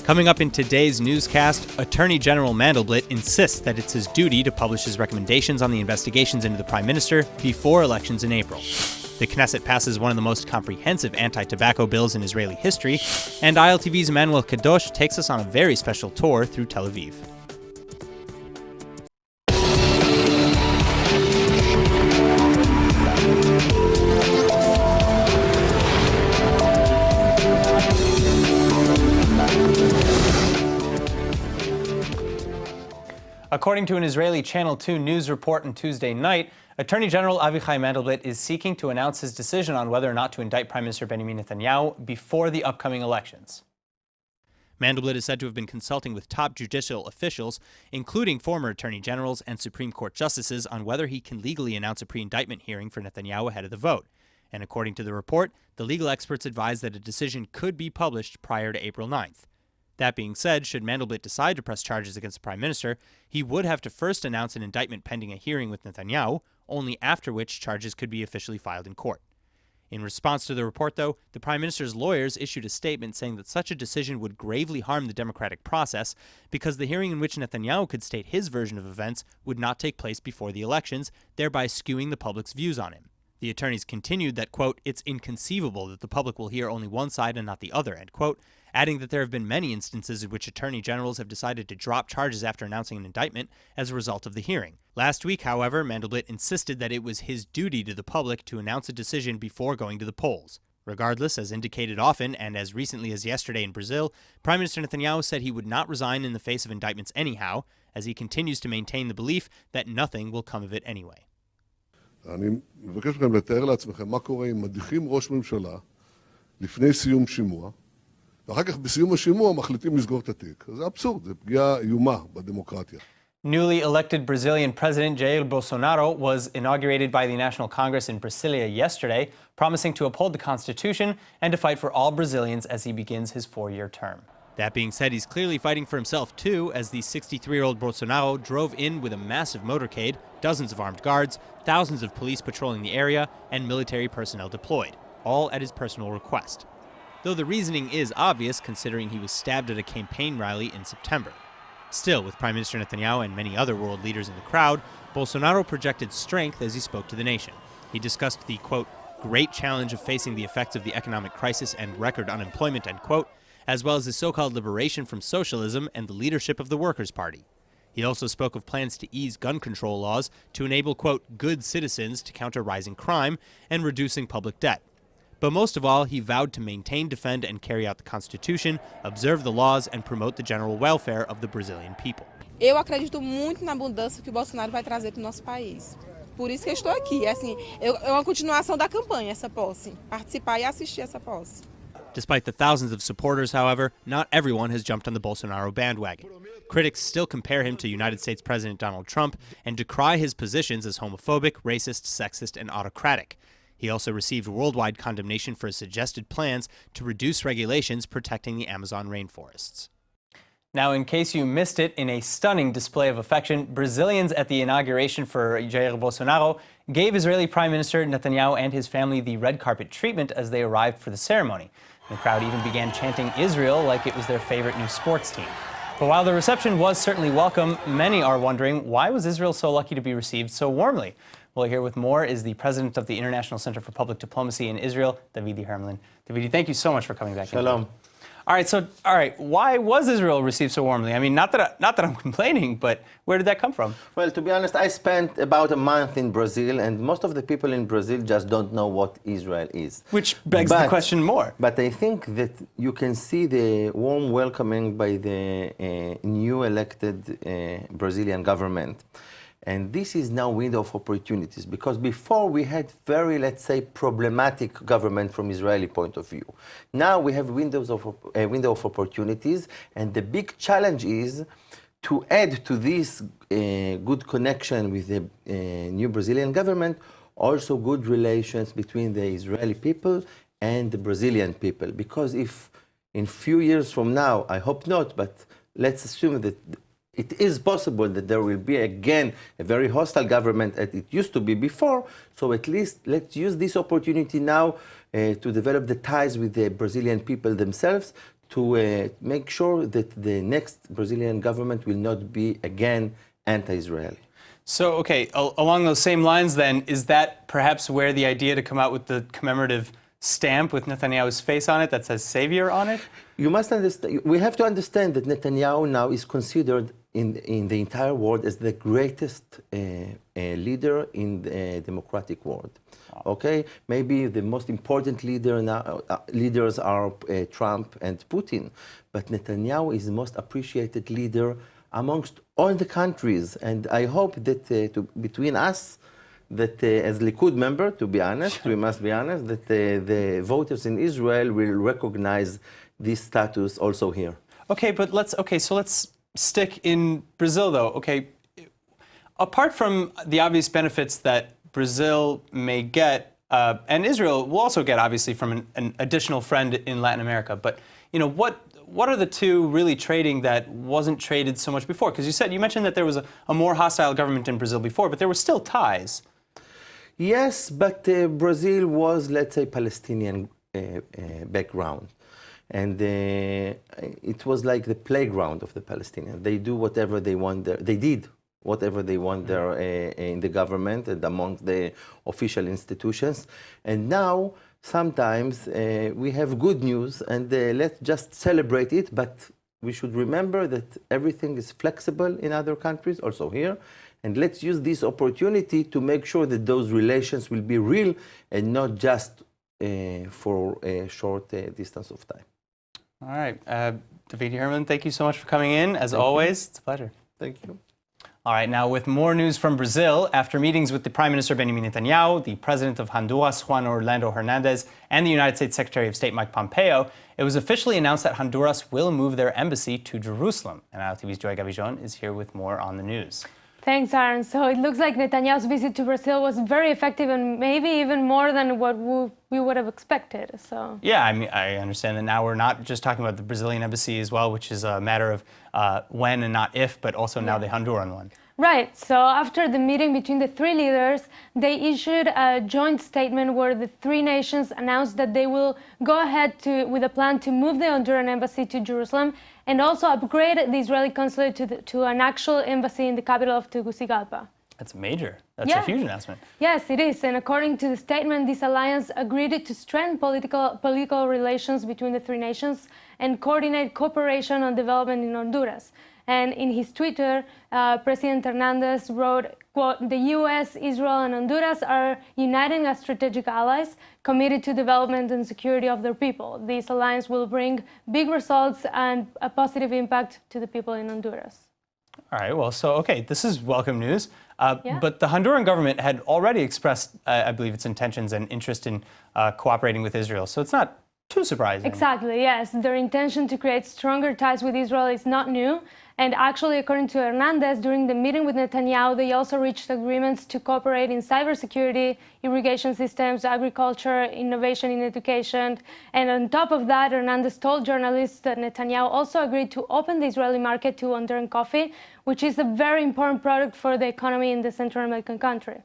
Coming up in today's newscast, Attorney General Mandelblit insists that it's his duty to publish his recommendations on the investigations into the Prime Minister before elections in April. The Knesset passes one of the most comprehensive anti-tobacco bills in Israeli history, and ILTV'S Emanuelle Kadosh takes us on a very special tour through Tel Aviv. According to an Israeli Channel 2 news report on Tuesday night, Attorney General Avichai Mandelblit is seeking to announce his decision on whether or not to indict Prime Minister Benjamin Netanyahu before the upcoming elections. Mandelblit is said to have been consulting with top judicial officials, including former attorney generals and Supreme Court justices, on whether he can legally announce a pre-indictment hearing for Netanyahu ahead of the vote. And according to the report, the legal experts advise that a decision could be published prior to April 9th. That being said, should Mandelblit decide to press charges against the Prime Minister, he would have to first announce an indictment pending a hearing with Netanyahu, only after which charges could be officially filed in court. In response to the report, though, the Prime Minister's lawyers issued a statement saying that such a decision would gravely harm the democratic process because the hearing in which Netanyahu could state his version of events would not take place before the elections, thereby skewing the public's views on him. The attorneys continued that, quote, it's inconceivable that the public will hear only one side and not the other, end quote, adding that there have been many instances in which attorney generals have decided to drop charges after announcing an indictment as a result of the hearing. Last week, however, Mandelblit insisted that it was his duty to the public to announce a decision before going to the polls. Regardless, as indicated often, and as recently as yesterday in Brazil, Prime Minister Netanyahu said he would not resign in the face of indictments anyhow, as he continues to maintain the belief that nothing will come of it anyway. אני מבקש מכם לתאר לעצמכם מה קורה אם מדיחים ראש ממשלה לפני סיום שימוע, ואחר כך בסיום השימוע מחליטים לסגור את התיק. זה אבסורד, זה פגיעה איומה בדמוקרטיה. Newly elected Brazilian President Jair Bolsonaro was inaugurated by the National Congress in Brasilia yesterday, promising to uphold the Constitution and to fight for all Brazilians as he begins his four-year term. That being said, he's clearly fighting for himself, too, as the 63-year-old Bolsonaro drove in with a massive motorcade, dozens of armed guards, thousands of police patrolling the area, and military personnel deployed, all at his personal request. Though the reasoning is obvious, considering he was stabbed at a campaign rally in September. Still, with Prime Minister Netanyahu and many other world leaders in the crowd, Bolsonaro projected strength as he spoke to the nation. He discussed the, quote, great challenge of facing the effects of the economic crisis and record unemployment, end quote, as well as the so-called liberation from socialism and the leadership of the Workers' Party. He also spoke of plans to ease gun control laws to enable, quote, good citizens to counter rising crime and reducing public debt. But most of all, he vowed to maintain, defend, and carry out the Constitution, observe the laws, and promote the general welfare of the Brazilian people. Eu acredito muito na mudança que o Bolsonaro vai trazer para o nosso país. Por isso que eu estou aqui. Assim, é uma continuação da campanha, essa posse. Participar e assistir essa posse. Despite the thousands of supporters, however, not everyone has jumped on the Bolsonaro bandwagon. Critics still compare him to United States President Donald Trump and decry his positions as homophobic, racist, sexist, and autocratic. He also received worldwide condemnation for his suggested plans to reduce regulations protecting the Amazon rainforests. Now, in case you missed it, in a stunning display of affection, Brazilians at the inauguration for Jair Bolsonaro gave Israeli Prime Minister Netanyahu and his family the red carpet treatment as they arrived for the ceremony. The crowd even began chanting Israel like it was their favorite new sports team. But while the reception was certainly welcome, many are wondering, why was Israel so lucky to be received so warmly? Well, here with more is the president of the International Center for Public Diplomacy in Israel, Davidi Hermelin. Davidi, thank you so much for coming back. Shalom. All right, why was Israel received so warmly? I mean, not that I'm complaining, but where did that come from? Well, to be honest, I spent about a month in Brazil, and most of the people in Brazil just don't know what Israel is. Which begs the question more. But I think that you can see the warm welcoming by the new elected Brazilian government. And this is now a window of opportunities, because before we had very, let's say, problematic government from Israeli point of view. Now we have a window of opportunities, and the big challenge is to add to this good connection with the new Brazilian government, also good relations between the Israeli people and the Brazilian people. Because if in few years from now, I hope not, but let's assume that it is possible that there will be again a very hostile government as it used to be before. So at least let's use this opportunity now to develop the ties with the Brazilian people themselves, to make sure that the next Brazilian government will not be again anti-Israeli. So, okay, along those same lines then, is that perhaps where the idea to come out with the commemorative stamp with Netanyahu's face on it that says savior on it? You must understand, we have to understand that Netanyahu now is considered in the entire world as the greatest leader in the democratic world. Okay, maybe the most important leader now, leaders are Trump and Putin, but Netanyahu is the most appreciated leader amongst all the countries. And I hope that between us, that as Likud member, to be honest, we must be honest, that the voters in Israel will recognize this status also here. Okay, but let's stick in Brazil though. Okay, apart from the obvious benefits that Brazil may get, and Israel will also get obviously from an additional friend in Latin America, but you know, what are the two really trading that wasn't traded so much before? Because you mentioned that there was a more hostile government in Brazil before, but there were still ties. Yes, but Brazil was, let's say, Palestinian background. And it was like the playground of the Palestinians. They do whatever they want there. They did whatever they want there in the government and among the official institutions. And now, sometimes we have good news, and let's just celebrate it. But we should remember that everything is flexible in other countries, also here. And let's use this opportunity to make sure that those relations will be real and not just for a short distance of time. All right. David Herman, thank you so much for coming in. As always, it's a pleasure. Thank you. All right, now with more news from Brazil, after meetings with the Prime Minister Benjamin Netanyahu, the President of Honduras, Juan Orlando Hernandez, and the United States Secretary of State Mike Pompeo, it was officially announced that Honduras will move their embassy to Jerusalem. And ILTV's Joy Gavijon is here with more on the news. Thanks, Aaron. So it looks like Netanyahu's visit to Brazil was very effective and maybe even more than what we would have expected. So yeah, I mean, I understand that now we're not just talking about the Brazilian embassy as well, which is a matter of when and not if, but also now the Honduran one. Right. So after the meeting between the three leaders, they issued a joint statement where the three nations announced that they will go ahead with a plan to move the Honduran embassy to Jerusalem and also upgrade the Israeli consulate to an actual embassy in the capital of Tegucigalpa. That's major. That's a huge announcement. Yes, it is. And according to the statement, this alliance agreed to strengthen political relations between the three nations and coordinate cooperation on development in Honduras. And in his Twitter, President Hernandez wrote, quote, "The U.S., Israel, and Honduras are uniting as strategic allies committed to development and security of their people. This alliance will bring big results and a positive impact to the people in Honduras." All right, well, so, okay, this is welcome news. But the Honduran government had already expressed, I believe, its intentions and interest in cooperating with Israel. So it's not too surprising. Exactly, yes. Their intention to create stronger ties with Israel is not new. And actually, according to Hernandez, during the meeting with Netanyahu, they also reached agreements to cooperate in cybersecurity, irrigation systems, agriculture, innovation in education. And on top of that, Hernandez told journalists that Netanyahu also agreed to open the Israeli market to Honduran coffee, which is a very important product for the economy in the Central American country.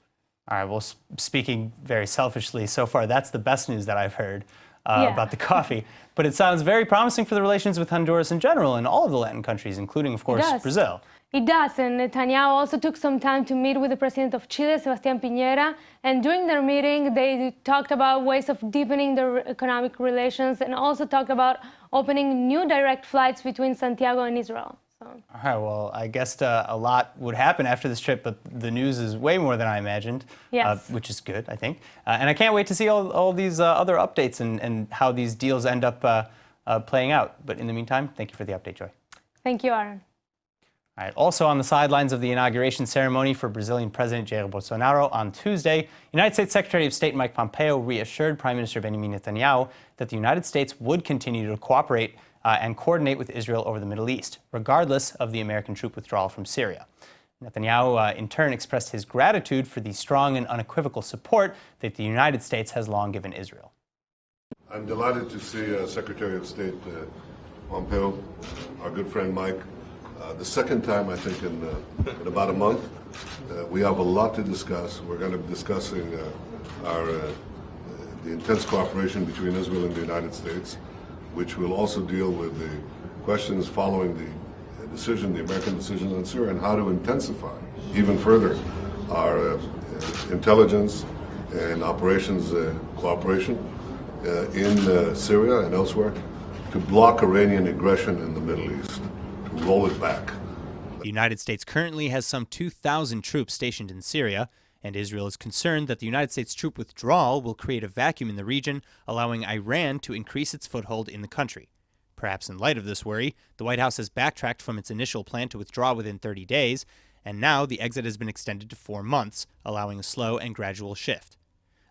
All right, well, speaking very selfishly, so far, that's the best news that I've heard. About the coffee. But it sounds very promising for the relations with Honduras in general and all of the Latin countries, including, of course, Brazil. It does, and Netanyahu also took some time to meet with the President of Chile, Sebastián Piñera, and during their meeting, they talked about ways of deepening their economic relations and also talked about opening new direct flights between Santiago and Israel. All right, well, I guess a lot would happen after this trip, but the news is way more than I imagined, which is good, I think. And I can't wait to see all these other updates and how these deals end up playing out. But in the meantime, thank you for the update, Joy. Thank you, Aaron. All right, also on the sidelines of the inauguration ceremony for Brazilian President Jair Bolsonaro on Tuesday, United States Secretary of State Mike Pompeo reassured Prime Minister Benjamin Netanyahu that the United States would continue to cooperate and coordinate with Israel over the Middle East, regardless of the American troop withdrawal from Syria. Netanyahu, in turn, expressed his gratitude for the strong and unequivocal support that the United States has long given Israel. I'm delighted to see Secretary of State Pompeo, our good friend Mike, the second time, I think, in about a month. We have a lot to discuss. We're going to be discussing the intense cooperation between Israel and the United States. which will also deal with the questions following the decision, the American decision on Syria, and how to intensify even further our intelligence and operations cooperation in Syria and elsewhere to block Iranian aggression in the Middle East, to roll it back. The United States currently has some 2,000 troops stationed in Syria, and Israel is concerned that the United States troop withdrawal will create a vacuum in the region, allowing Iran to increase its foothold in the country. Perhaps in light of this worry, the White House has backtracked from its initial plan to withdraw within 30 days, and now the exit has been extended to 4 months, allowing a slow and gradual shift.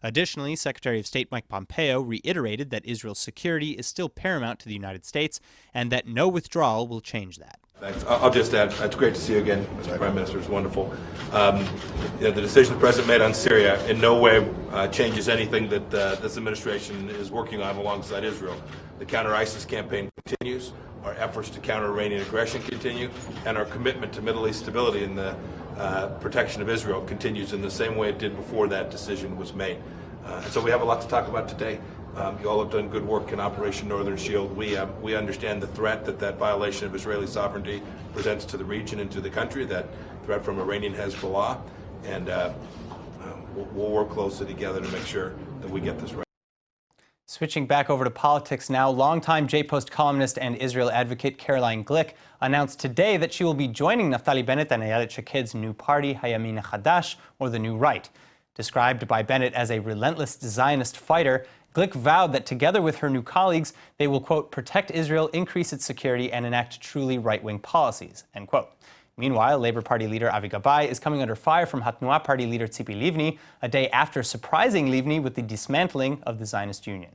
Additionally, Secretary of State Mike Pompeo reiterated that Israel's security is still paramount to the United States and that no withdrawal will change that. Thanks. I'll just add, it's great to see you again, Mr. Prime Minister. It's wonderful. The decision the President made on Syria in no way changes anything that this administration is working on alongside Israel. The counter-ISIS campaign continues, our efforts to counter Iranian aggression continue, and our commitment to Middle East stability and the protection of Israel continues in the same way it did before that decision was made. And so we have a lot to talk about today. You all have done good work in Operation Northern Shield. We understand the threat that violation of Israeli sovereignty presents to the region and to the country, that threat from Iranian Hezbollah, and we'll work closely together to make sure that we get this right. Switching back over to politics now, longtime J-Post columnist and Israel advocate Caroline Glick announced today that she will be joining Naftali Bennett and Ayelet Shaked's new party, Hayamin Hadash, or the New Right. Described by Bennett as a relentless Zionist fighter, Glick vowed that together with her new colleagues, they will, quote, protect Israel, increase its security, and enact truly right-wing policies, end quote. Meanwhile, Labour Party leader Avi Gabay is coming under fire from Hatnuah Party leader Tzipi Livni, a day after surprising Livni with the dismantling of the Zionist Union.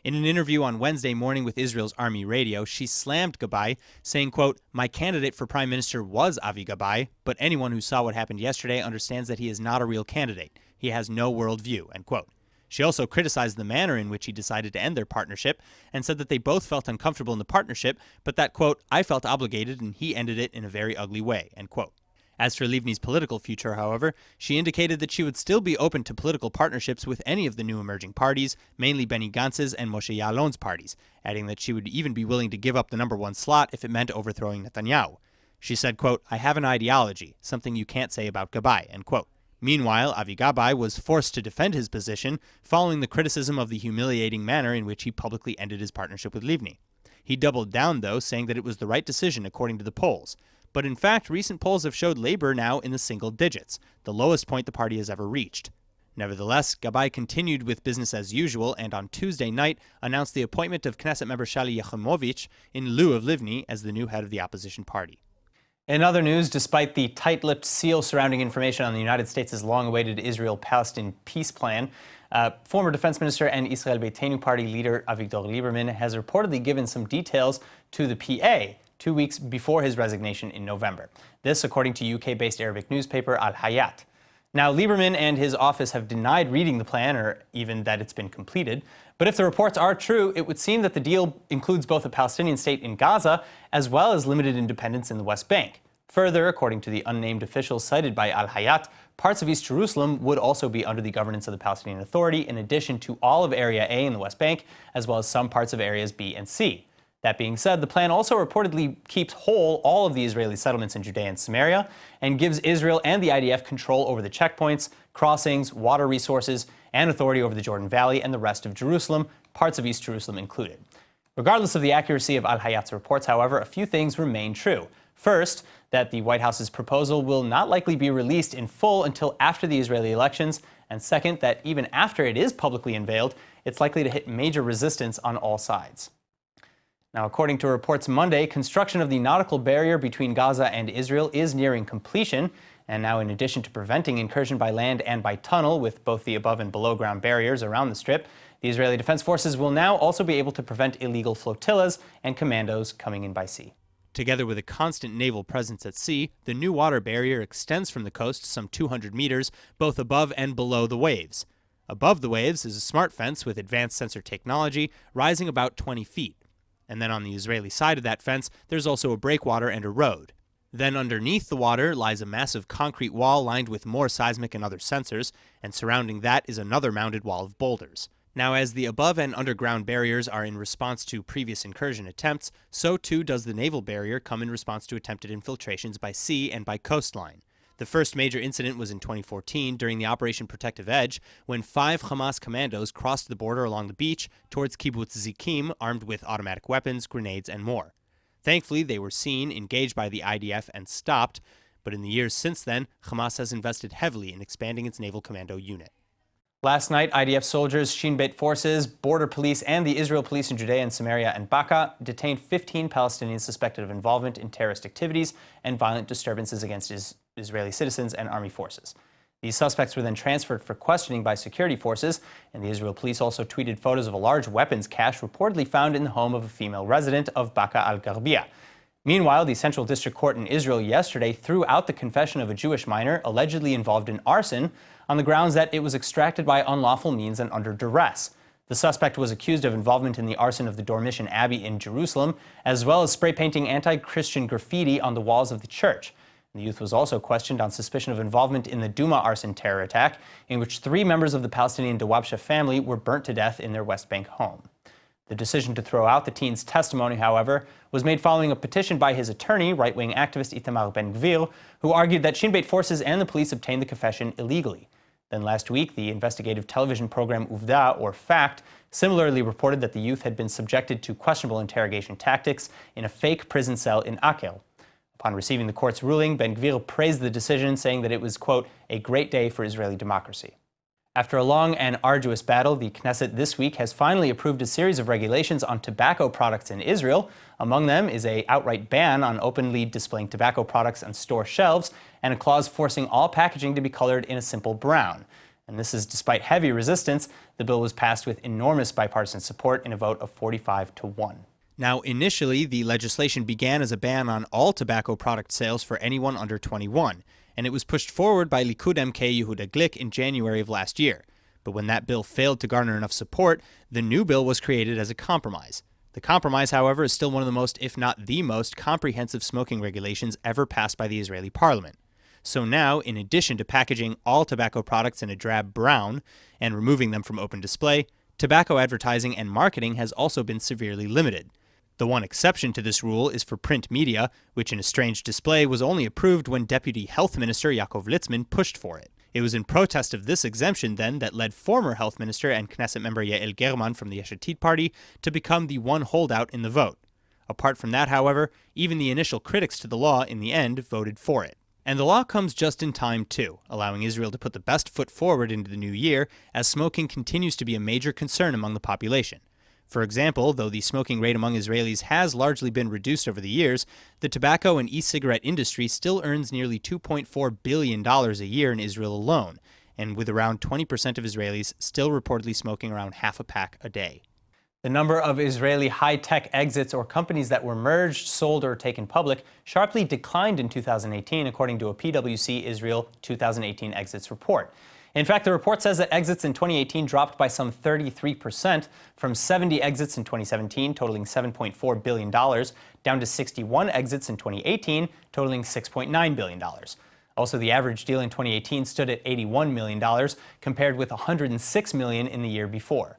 In an interview on Wednesday morning with Israel's Army Radio, she slammed Gabay, saying, quote, my candidate for prime minister was Avi Gabay, but anyone who saw what happened yesterday understands that he is not a real candidate. He has no worldview, end quote. She also criticized the manner in which he decided to end their partnership and said that they both felt uncomfortable in the partnership, but that, quote, I felt obligated and he ended it in a very ugly way, end quote. As for Livni's political future, however, she indicated that she would still be open to political partnerships with any of the new emerging parties, mainly Benny Gantz's and Moshe Ya'alon's parties, adding that she would even be willing to give up the #1 slot if it meant overthrowing Netanyahu. She said, quote, I have an ideology, something you can't say about Gabay, end quote. Meanwhile, Avi Gabay was forced to defend his position following the criticism of the humiliating manner in which he publicly ended his partnership with Livni. He doubled down, though, saying that it was the right decision according to the polls. But in fact, recent polls have showed Labour now in the single digits, the lowest point the party has ever reached. Nevertheless, Gabay continued with business as usual and on Tuesday night announced the appointment of Knesset member Shali Yachimovich in lieu of Livni as the new head of the opposition party. In other news, despite the tight-lipped seal surrounding information on the United States' long-awaited Israel-Palestine peace plan, former defense minister and Israel Beitenu party leader Avigdor Lieberman has reportedly given some details to the PA 2 weeks before his resignation in November. This, according to UK-based Arabic newspaper Al Hayat. Now, Lieberman and his office have denied reading the plan or even that it's been completed. But if the reports are true, it would seem that the deal includes both a Palestinian state in Gaza as well as limited independence in the West Bank. Further, according to the unnamed officials cited by Al Hayat, parts of East Jerusalem would also be under the governance of the Palestinian Authority, in addition to all of Area A in the West Bank, as well as some parts of Areas B and C. That being said, the plan also reportedly keeps whole all of the Israeli settlements in Judea and Samaria and gives Israel and the IDF control over the checkpoints, crossings, water resources, and authority over the Jordan Valley and the rest of Jerusalem, parts of East Jerusalem included. Regardless of the accuracy of Al Hayat's reports, however, a few things remain true. First, that the White House's proposal will not likely be released in full until after the Israeli elections, and second, that even after it is publicly unveiled, it's likely to hit major resistance on all sides. Now, according to reports Monday, construction of the nautical barrier between Gaza and Israel is nearing completion. And now, in addition to preventing incursion by land and by tunnel with both the above and below ground barriers around the strip, the Israeli Defense Forces will now also be able to prevent illegal flotillas and commandos coming in by sea. Together with a constant naval presence at sea, the new water barrier extends from the coast some 200 meters, both above and below the waves. Above the waves is a smart fence with advanced sensor technology, rising about 20 feet. And then on the Israeli side of that fence, there's also a breakwater and a road. Then underneath the water lies a massive concrete wall lined with more seismic and other sensors, and surrounding that is another mounted wall of boulders. Now, as the above and underground barriers are in response to previous incursion attempts, so too does the naval barrier come in response to attempted infiltrations by sea and by coastline. The first major incident was in 2014 during the Operation Protective Edge, when 5 Hamas commandos crossed the border along the beach towards Kibbutz Zikim, armed with automatic weapons, grenades, and more. Thankfully, they were seen, engaged by the IDF, and stopped. But in the years since then, Hamas has invested heavily in expanding its naval commando unit. Last night, IDF soldiers, Shin Bet forces, border police, and the Israel police in Judea and Samaria and Baca detained 15 Palestinians suspected of involvement in terrorist activities and violent disturbances against Israeli citizens and army forces. These suspects were then transferred for questioning by security forces, and the Israel police also tweeted photos of a large weapons cache reportedly found in the home of a female resident of Baca al-Gharbia. Meanwhile, the Central District Court in Israel yesterday threw out the confession of a Jewish minor allegedly involved in arson on the grounds that it was extracted by unlawful means and under duress. The suspect was accused of involvement in the arson of the Dormition Abbey in Jerusalem, as well as spray painting anti-Christian graffiti on the walls of the church. The youth was also questioned on suspicion of involvement in the Duma arson terror attack, in which 3 members of the Palestinian Dawabsha family were burnt to death in their West Bank home. The decision to throw out the teen's testimony, however, was made following a petition by his attorney, right-wing activist Itamar Ben-Gvir, who argued that Shin Bet forces and the police obtained the confession illegally. Then last week, the investigative television program Uvda, or Fact, similarly reported that the youth had been subjected to questionable interrogation tactics in a fake prison cell in Akel. Upon receiving the court's ruling, Ben-Gvir praised the decision, saying that it was, quote, a great day for Israeli democracy. After a long and arduous battle, the Knesset this week has finally approved a series of regulations on tobacco products in Israel. Among them is an outright ban on openly displaying tobacco products on store shelves and a clause forcing all packaging to be colored in a simple brown. And this is despite heavy resistance. The bill was passed with enormous bipartisan support in a vote of 45-1. Now, initially, the legislation began as a ban on all tobacco product sales for anyone under 21. And it was pushed forward by Likud MK Yehuda Glick in January of last year. But when that bill failed to garner enough support, the new bill was created as a compromise. The compromise, however, is still one of the most, if not the most, comprehensive smoking regulations ever passed by the Israeli parliament. So now, in addition to packaging all tobacco products in a drab brown and removing them from open display, tobacco advertising and marketing has also been severely limited. The one exception to this rule is for print media, which in a strange display was only approved when Deputy Health Minister Yaakov Litzman pushed for it. It was in protest of this exemption, then, that led former Health Minister and Knesset member Yael German from the Yesh Atid party to become the one holdout in the vote. Apart from that, however, even the initial critics to the law in the end voted for it. And the law comes just in time, too, allowing Israel to put the best foot forward into the new year, as smoking continues to be a major concern among the population. For example, though the smoking rate among Israelis has largely been reduced over the years, the tobacco and e-cigarette industry still earns nearly $2.4 billion a year in Israel alone, and with around 20% of Israelis still reportedly smoking around half a pack a day. The number of Israeli high-tech exits or companies that were merged, sold, or taken public sharply declined in 2018, according to a PwC Israel 2018 exits report. In fact, the report says that exits in 2018 dropped by some 33%, from 70 exits in 2017, totaling $7.4 billion, down to 61 exits in 2018, totaling $6.9 billion. Also, the average deal in 2018 stood at $81 million, compared with $106 million in the year before.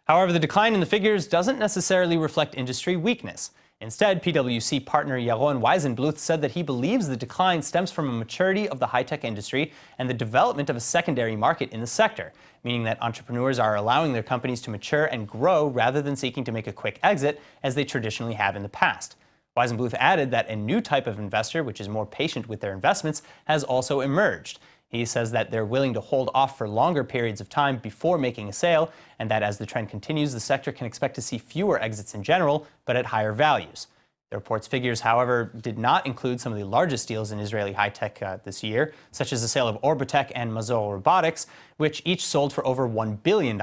However, the decline in the figures doesn't necessarily reflect industry weakness. Instead, PwC partner Yaron Weizenbluth said that he believes the decline stems from a maturity of the high-tech industry and the development of a secondary market in the sector, meaning that entrepreneurs are allowing their companies to mature and grow rather than seeking to make a quick exit as they traditionally have in the past. Weizenbluth added that a new type of investor, which is more patient with their investments, has also emerged. He says that they're willing to hold off for longer periods of time before making a sale, and that as the trend continues, the sector can expect to see fewer exits in general, but at higher values. The report's figures, however, did not include some of the largest deals in Israeli high-tech this year, such as the sale of Orbotech and Mazor Robotics, which each sold for over $1 billion.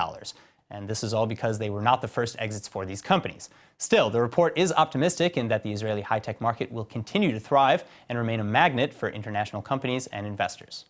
And this is all because they were not the first exits for these companies. Still, the report is optimistic in that the Israeli high-tech market will continue to thrive and remain a magnet for international companies and investors.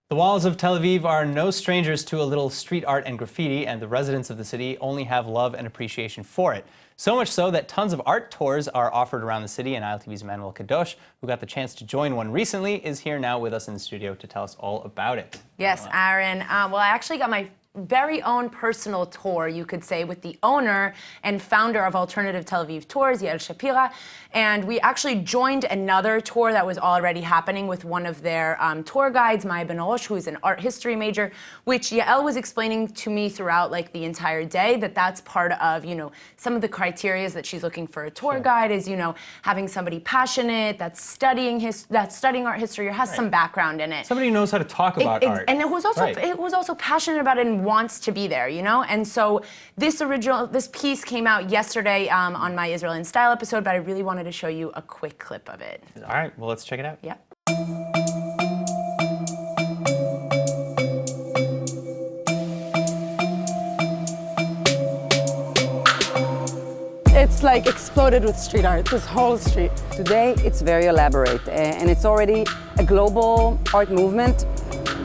The walls of Tel Aviv are no strangers to a little street art and graffiti, and the residents of the city only have love and appreciation for it. So much so that tons of art tours are offered around the city, and ILTV'S Emanuelle Kadosh, who got the chance to join one recently, is here now with us in the studio to tell us all about it. Yes, Aaron. Well, I actually got my very own personal tour, you could say, with the owner and founder of Alternative Tel Aviv Tours, Yael Shapira. And we actually joined another tour that was already happening with one of their tour guides, Maya Ben Orosh, who is an art history major, which Yael was explaining to me throughout like the entire day that that's part of, you know, some of the criteria that she's looking for a tour guide is, you know, having somebody passionate, that's studying art history or has some background in it. Somebody who knows how to talk about art. And it was also passionate about it and wants to be there, you know? And so this piece came out yesterday on my Israel in Style episode, but I really wanted to show you a quick clip of it. All right, well, let's check it out. Yeah. It's like exploded with street art, this whole street. Today, it's very elaborate, and it's already a global art movement,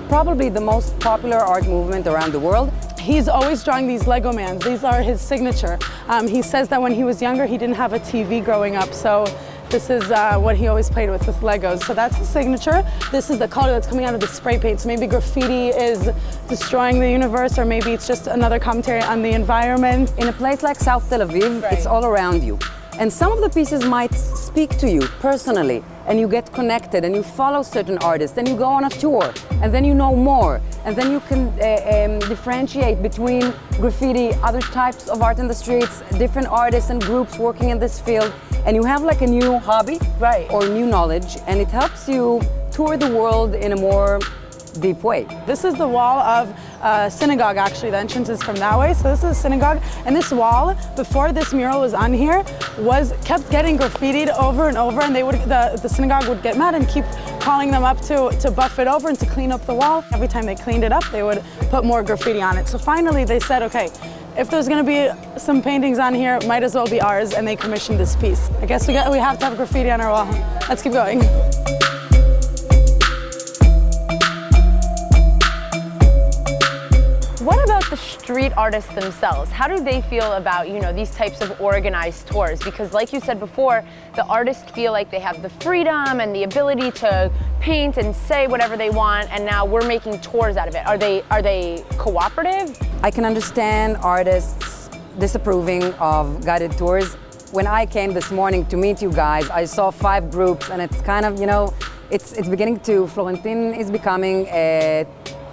probably the most popular art movement around the world. He's always drawing these Lego mans. These are his signature. He says that when he was younger, he didn't have a TV growing up, so this is what he always played with Legos. So that's his signature. This is the color that's coming out of the spray paint. So maybe graffiti is destroying the universe, or maybe it's just another commentary on the environment. In a place like South Tel Aviv, it's all around you. And some of the pieces might speak to you personally, and you get connected, and you follow certain artists, and you go on a tour, and then you know more, and then you can differentiate between graffiti, other types of art in the streets, different artists and groups working in this field, and you have like a new hobby or new knowledge, and it helps you tour the world in a more deep way. This is the wall of a synagogue, actually. The entrance is from that way. So this is a synagogue. And this wall, before this mural was on here, kept getting graffitied over and over. And the synagogue would get mad and keep calling them up to buff it over and to clean up the wall. Every time they cleaned it up, they would put more graffiti on it. So finally they said, okay, if there's going to be some paintings on here, it might as well be ours. And they commissioned this piece. I guess we have to have graffiti on our wall. Let's keep going. What about the street artists themselves? How do they feel about, you know, these types of organized tours? Because like you said before, the artists feel like they have the freedom and the ability to paint and say whatever they want, and now we're making tours out of it. Are they cooperative? I can understand artists disapproving of guided tours. When I came this morning to meet you guys, I saw 5 groups, and it's kind of, you know, it's beginning to, Florentin is becoming a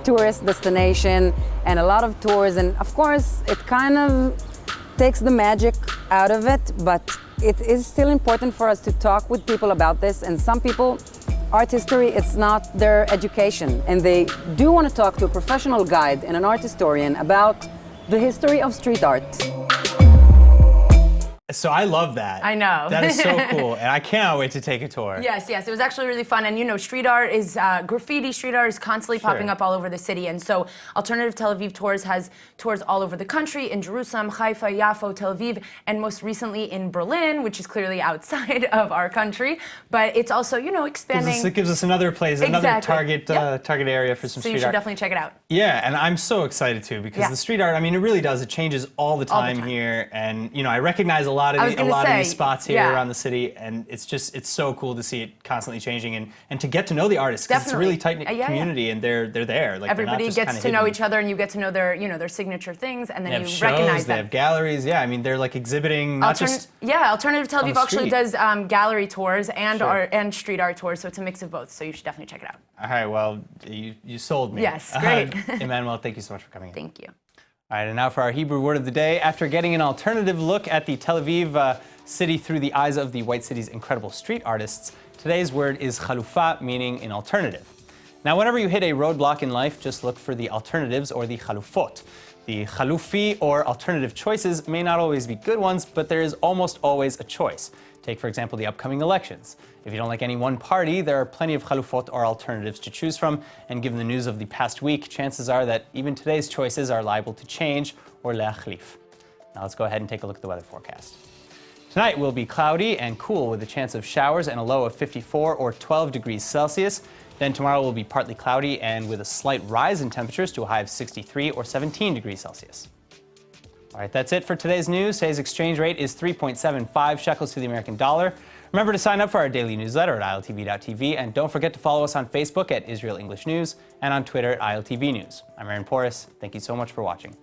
tourist destination and a lot of tours, and of course it kind of takes the magic out of it, but it is still important for us to talk with people about this. And some people, art history, it's not their education, and they do want to talk to a professional guide and an art historian about the history of street art. So I love that. I know. That is so cool, and I cannot wait to take a tour. Yes, it was actually really fun. And you know, street art is, graffiti street art is constantly popping up all over the city. And so Alternative Tel Aviv Tours has tours all over the country, in Jerusalem, Haifa, Yafo, Tel Aviv, and most recently in Berlin, which is clearly outside of our country. But it's also, you know, expanding. It gives us another place, another target area for some street art. So you should definitely check it out. Yeah, and I'm so excited too, because the street art, I mean, it really does. It changes all the time here. And, you know, I recognize a lot of these spots here around the city, and it's so cool to see it constantly changing and to get to know the artists, because it's a really tight-knit community, and they're there. Like, everybody gets to know each other, and you get to know their, you know, their signature things, and then you recognize them. They have galleries. Yeah, I mean, they're like exhibiting not just Alternative Tel Aviv actually does gallery tours and art and street art tours, so it's a mix of both. So you should definitely check it out. All right, well, you sold me. Yes, great. Emanuelle, thank you so much for coming in. Thank you. All right, and now for our Hebrew word of the day. After getting an alternative look at the Tel Aviv city through the eyes of the White City's incredible street artists, today's word is chalufa, meaning an alternative. Now, whenever you hit a roadblock in life, just look for the alternatives, or the chalufot. The chalufi, or alternative choices, may not always be good ones, but there is almost always a choice. Take, for example, the upcoming elections. If you don't like any one party, there are plenty of chalufot, or alternatives, to choose from, and given the news of the past week, chances are that even today's choices are liable to change, or le'achlif. Now let's go ahead and take a look at the weather forecast. Tonight will be cloudy and cool, with a chance of showers and a low of 54 or 12 degrees Celsius. Then tomorrow will be partly cloudy and with a slight rise in temperatures to a high of 63 or 17 degrees Celsius. All right, that's it for today's news. Today's exchange rate is 3.75 shekels to the American dollar. Remember to sign up for our daily newsletter at ILTV.tv, and don't forget to follow us on Facebook at Israel English News and on Twitter at ILTV News. I'm Aaron Porras. Thank you so much for watching.